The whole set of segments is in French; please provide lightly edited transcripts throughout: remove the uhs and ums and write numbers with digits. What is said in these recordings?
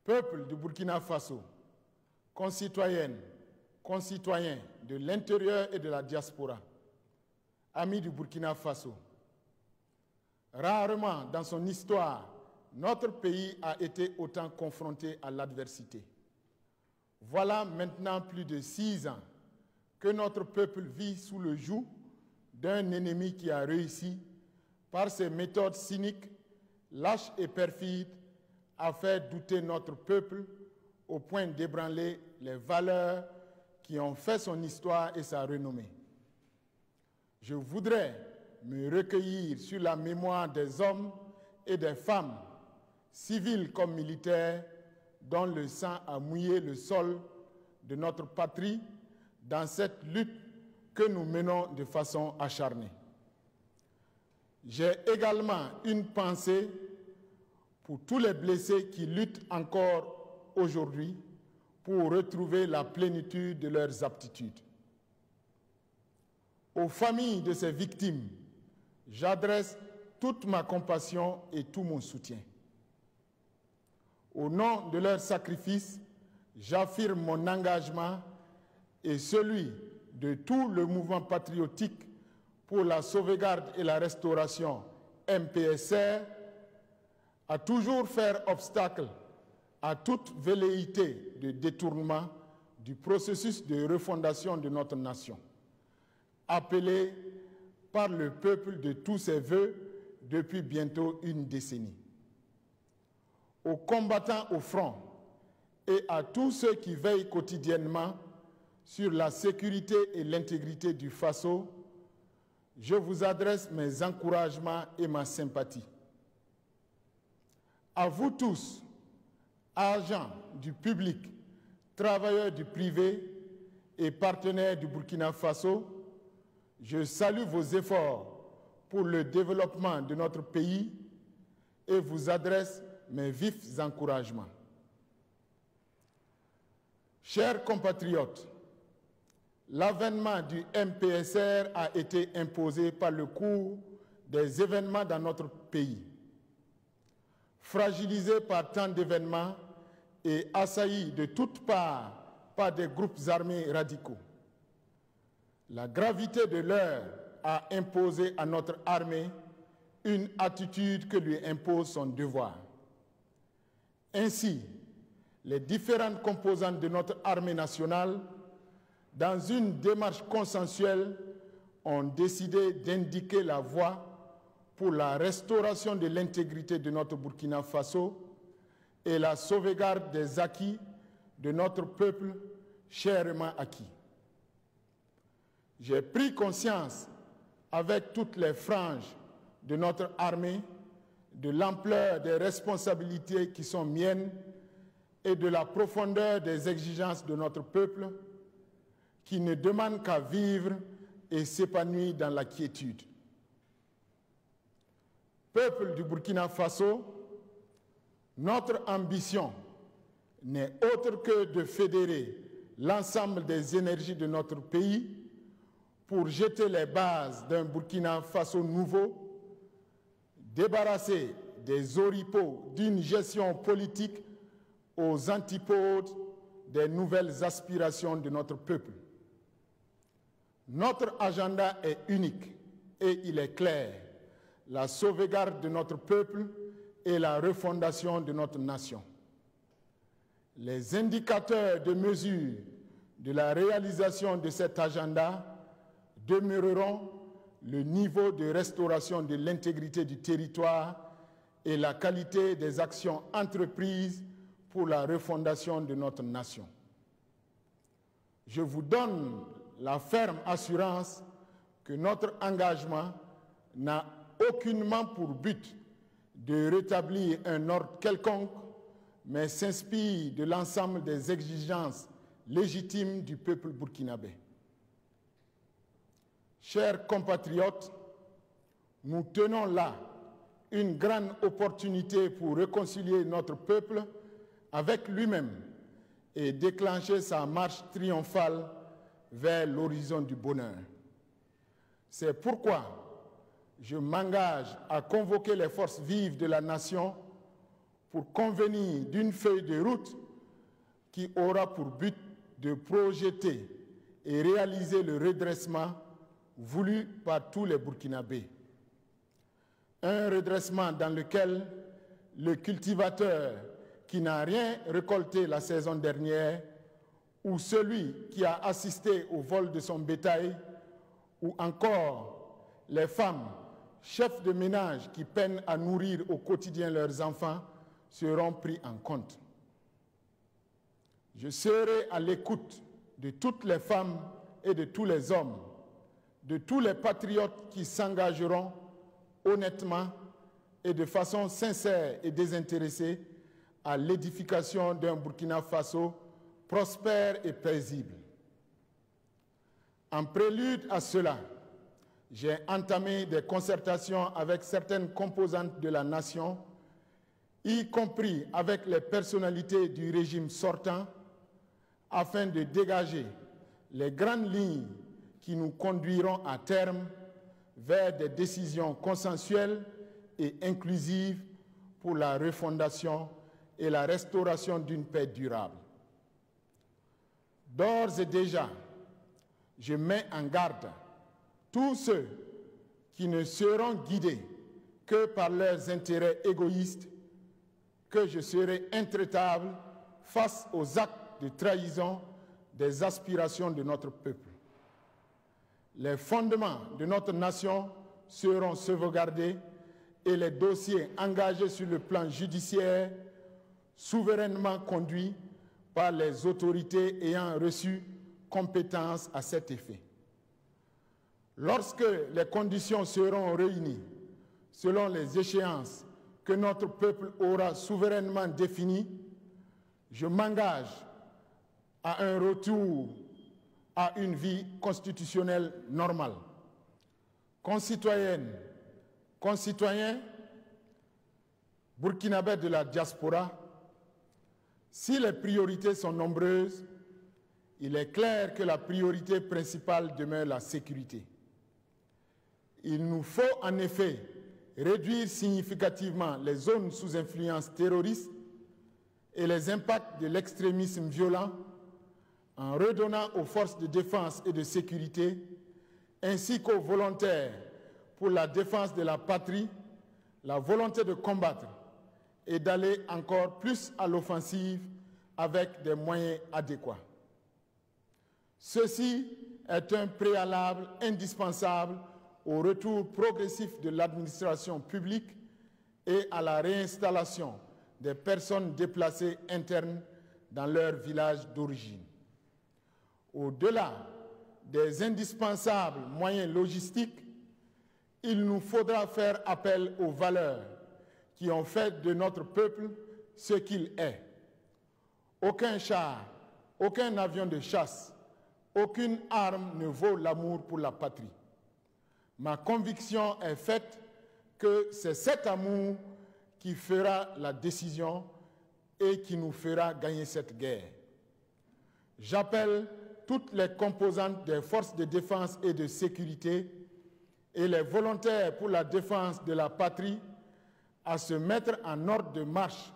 Peuple du Burkina Faso, concitoyennes, concitoyens de l'intérieur et de la diaspora, amis du Burkina Faso, rarement dans son histoire, notre pays a été autant confronté à l'adversité. Voilà maintenant plus de 6 ans que notre peuple vit sous le joug d'un ennemi qui a réussi, par ses méthodes cyniques, lâches et perfides, à faire douter notre peuple au point d'ébranler les valeurs qui ont fait son histoire et sa renommée. Je voudrais me recueillir sur la mémoire des hommes et des femmes, civils comme militaires, dont le sang a mouillé le sol de notre patrie dans cette lutte que nous menons de façon acharnée. J'ai également une pensée pour tous les blessés qui luttent encore aujourd'hui pour retrouver la plénitude de leurs aptitudes. Aux familles de ces victimes, j'adresse toute ma compassion et tout mon soutien. Au nom de leur sacrifice, j'affirme mon engagement et celui de tout le mouvement patriotique pour la sauvegarde et la restauration MPSR à toujours faire obstacle à toute velléité de détournement du processus de refondation de notre nation, appelé par le peuple de tous ses voeux depuis bientôt une décennie. Aux combattants au front et à tous ceux qui veillent quotidiennement sur la sécurité et l'intégrité du Faso, je vous adresse mes encouragements et ma sympathie. À vous tous, agents du public, travailleurs du privé et partenaires du Burkina Faso, je salue vos efforts pour le développement de notre pays et vous adresse mes vifs encouragements. Chers compatriotes, l'avènement du MPSR a été imposé par le cours des événements dans notre pays. Fragilisé par tant d'événements et assailli de toutes parts par des groupes armés radicaux. La gravité de l'heure a imposé à notre armée une attitude que lui impose son devoir. Ainsi, les différentes composantes de notre armée nationale, dans une démarche consensuelle, ont décidé d'indiquer la voie pour la restauration de l'intégrité de notre Burkina Faso et la sauvegarde des acquis de notre peuple chèrement acquis. J'ai pris conscience, avec toutes les franges de notre armée, de l'ampleur des responsabilités qui sont miennes et de la profondeur des exigences de notre peuple qui ne demande qu'à vivre et s'épanouir dans la quiétude. Peuple du Burkina Faso, notre ambition n'est autre que de fédérer l'ensemble des énergies de notre pays pour jeter les bases d'un Burkina Faso nouveau, débarrassé des oripeaux d'une gestion politique aux antipodes des nouvelles aspirations de notre peuple. Notre agenda est unique et il est clair: la sauvegarde de notre peuple et la refondation de notre nation. Les indicateurs de mesure de la réalisation de cet agenda demeureront le niveau de restauration de l'intégrité du territoire et la qualité des actions entreprises pour la refondation de notre nation. Je vous donne la ferme assurance que notre engagement n'a aucunement pour but de rétablir un ordre quelconque, mais s'inspire de l'ensemble des exigences légitimes du peuple burkinabé. Chers compatriotes, nous tenons là une grande opportunité pour réconcilier notre peuple avec lui-même et déclencher sa marche triomphale vers l'horizon du bonheur. C'est pourquoi je m'engage à convoquer les forces vives de la nation pour convenir d'une feuille de route qui aura pour but de projeter et réaliser le redressement voulu par tous les Burkinabés. Un redressement dans lequel le cultivateur qui n'a rien récolté la saison dernière, ou celui qui a assisté au vol de son bétail, ou encore les femmes, chefs de ménage qui peinent à nourrir au quotidien leurs enfants, seront pris en compte. Je serai à l'écoute de toutes les femmes et de tous les hommes, de tous les patriotes qui s'engageront honnêtement et de façon sincère et désintéressée à l'édification d'un Burkina Faso prospère et paisible. En prélude à cela, j'ai entamé des concertations avec certaines composantes de la nation, y compris avec les personnalités du régime sortant, afin de dégager les grandes lignes qui nous conduiront à terme vers des décisions consensuelles et inclusives pour la refondation et la restauration d'une paix durable. D'ores et déjà, je mets en garde tous ceux qui ne seront guidés que par leurs intérêts égoïstes, que je serai intraitable face aux actes de trahison des aspirations de notre peuple. Les fondements de notre nation seront sauvegardés et les dossiers engagés sur le plan judiciaire souverainement conduits par les autorités ayant reçu compétence à cet effet. Lorsque les conditions seront réunies, selon les échéances que notre peuple aura souverainement définies, je m'engage à un retour à une vie constitutionnelle normale. Concitoyennes, concitoyens, burkinabés de la diaspora, si les priorités sont nombreuses, il est clair que la priorité principale demeure la sécurité. Il nous faut en effet réduire significativement les zones sous influence terroriste et les impacts de l'extrémisme violent en redonnant aux forces de défense et de sécurité, ainsi qu'aux volontaires pour la défense de la patrie, la volonté de combattre et d'aller encore plus à l'offensive avec des moyens adéquats. Ceci est un préalable indispensable au retour progressif de l'administration publique et à la réinstallation des personnes déplacées internes dans leur village d'origine. Au-delà des indispensables moyens logistiques, il nous faudra faire appel aux valeurs qui ont fait de notre peuple ce qu'il est. Aucun char, aucun avion de chasse, aucune arme ne vaut l'amour pour la patrie. Ma conviction est faite que c'est cet amour qui fera la décision et qui nous fera gagner cette guerre. J'appelle toutes les composantes des forces de défense et de sécurité et les volontaires pour la défense de la patrie à se mettre en ordre de marche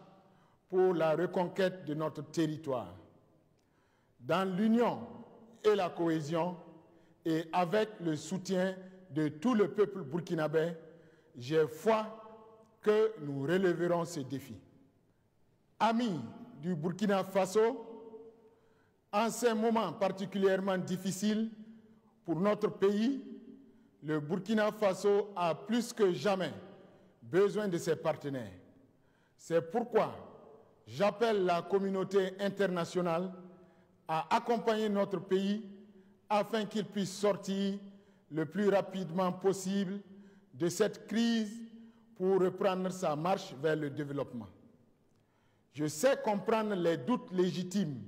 pour la reconquête de notre territoire. Dans l'union et la cohésion et avec le soutien de tout le peuple burkinabé, j'ai foi que nous relèverons ces défis. Amis du Burkina Faso, en ces moments particulièrement difficiles pour notre pays, le Burkina Faso a plus que jamais besoin de ses partenaires. C'est pourquoi j'appelle la communauté internationale à accompagner notre pays afin qu'il puisse sortir le plus rapidement possible de cette crise pour reprendre sa marche vers le développement. Je sais comprendre les doutes légitimes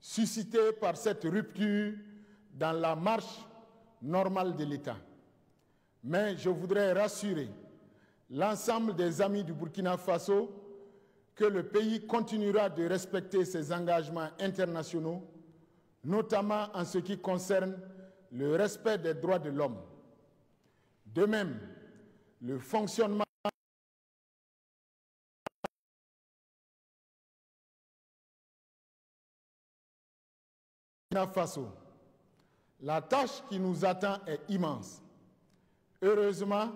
suscités par cette rupture dans la marche normale de l'État. Mais je voudrais rassurer l'ensemble des amis du Burkina Faso que le pays continuera de respecter ses engagements internationaux, notamment en ce qui concerne le respect des droits de l'homme. De même, le fonctionnement Burkina Faso, la tâche qui nous attend est immense. Heureusement,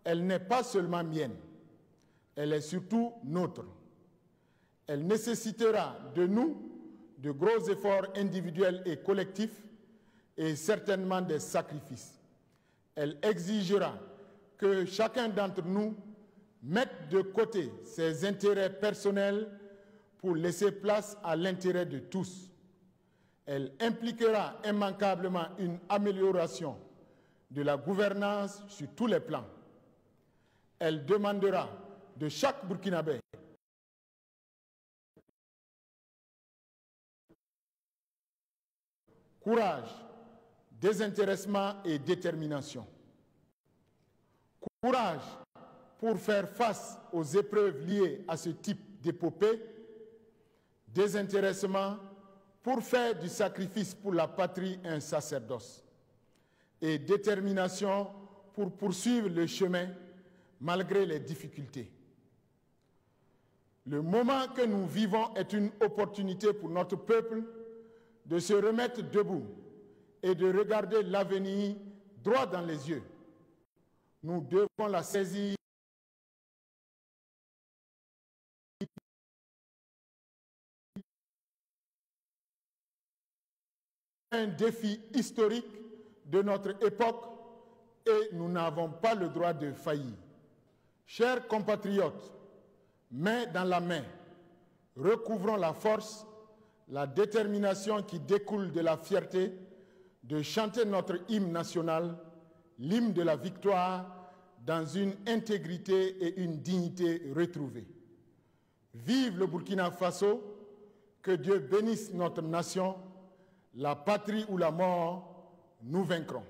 elle n'est pas seulement mienne, elle est surtout nôtre. Elle nécessitera de nous de gros efforts individuels et collectifs et certainement des sacrifices. Elle exigera que chacun d'entre nous mette de côté ses intérêts personnels pour laisser place à l'intérêt de tous. Elle impliquera immanquablement une amélioration de la gouvernance sur tous les plans. Elle demandera de chaque Burkinabé courage, désintéressement et détermination. Courage pour faire face aux épreuves liées à ce type d'épopée, désintéressement pour faire du sacrifice pour la patrie un sacerdoce, et détermination pour poursuivre le chemin malgré les difficultés. Le moment que nous vivons est une opportunité pour notre peuple de se remettre debout et de regarder l'avenir droit dans les yeux. Nous devons la saisir un défi historique de notre époque et nous n'avons pas le droit de faillir. Chers compatriotes, main dans la main, recouvrons la force, la détermination qui découle de la fierté de chanter notre hymne national, l'hymne de la victoire, dans une intégrité et une dignité retrouvées. Vive le Burkina Faso, que Dieu bénisse notre nation, la patrie ou la mort, nous vaincrons.